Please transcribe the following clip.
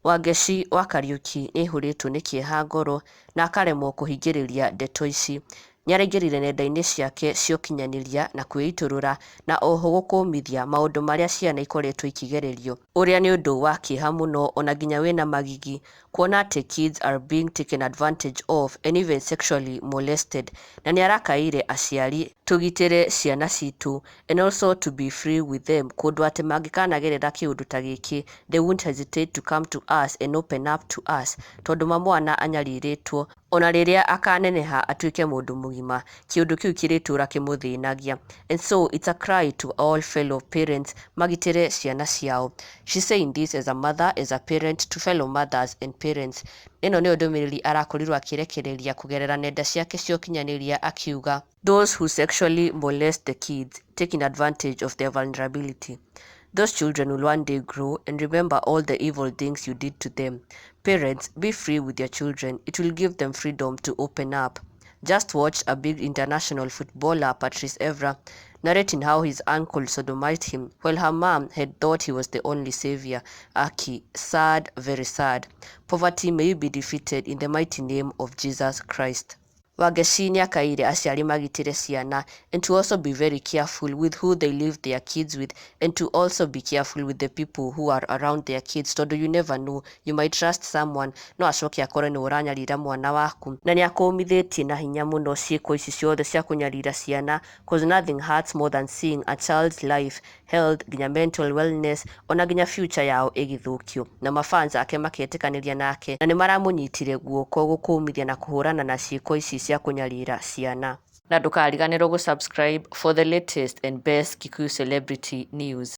Wangeci wa Kariuki nĩaihũrĩtwo nĩ kĩeha ngoro na akaremwo kũhingĩrĩria ndeto ici. Nĩaraingĩrire nenda-inĩ ciake cia ũkinyanĩria na kwĩitũrũra na oho gũkũmithia maũndũ marĩa ciana ikoretwo ikigererio, ũrĩa nĩ ũndũ wa kĩeha mũno ona nginya wĩna magigi, kuona atĩ kids are being taken advantage of and even sexually molested, na nĩarakaĩire aciari tũgitĩre ciana citũ and also to be free with them, kũndũ atĩ mangĩkanagerera kĩũndũ ta gĩkĩ they won't hesitate to come to us and open up to us, tondũ mamwana anyarirĩtwo ona rĩrĩa akaneneha atuĩke mũndũ mũgima, kĩũndũ kĩu kĩrĩtũra kĩmũthĩnagia. And so it's a cry to all fellow parents magitĩre ciana ciao. She's saying this as a mother, as a parent to fellow mothers and parents. Ĩno nĩyo ndũmĩrĩri arakorirwo akĩrekereria kũgerera nenda ciake cia ũkinyanĩria akiuga, those who sexually molest the kids, taking advantage of their vulnerability. Those children will one day grow and remember all the evil things you did to them. Parents, be free with your children. It will give them freedom to open up. Just watch a big international footballer, Patrice Evra, narrating how his uncle sodomized him while her mom had thought he was the only savior. Aki, sad, very sad. Poverty may be defeated in the mighty name of Jesus Christ. Wangeci nĩakaire aciari magitĩre ciana and to also be very careful with who they leave their kids with and to also be careful with the people who are around their kids, tondũ you never know, you might trust someone no acoke akore nĩ ũranyarira mwana waku. Na nĩakũmithĩtie na hinya mũno ciĩko ici ciothe cia kũnyarira ciana, cause nothing hurts more than seeing a child's life, health, nginya mental wellness, ona nginya future yao ĩgĩthũkio. Na mafans ake maketĩkanĩria nake na nĩmaramũnyitire guoko gũkũmithia na kũhũrana na ciĩko ici cia kũnyarira ciana. Na ndũkariganĩrwo gũsubscribe for the latest and best Kikuyu celebrity news.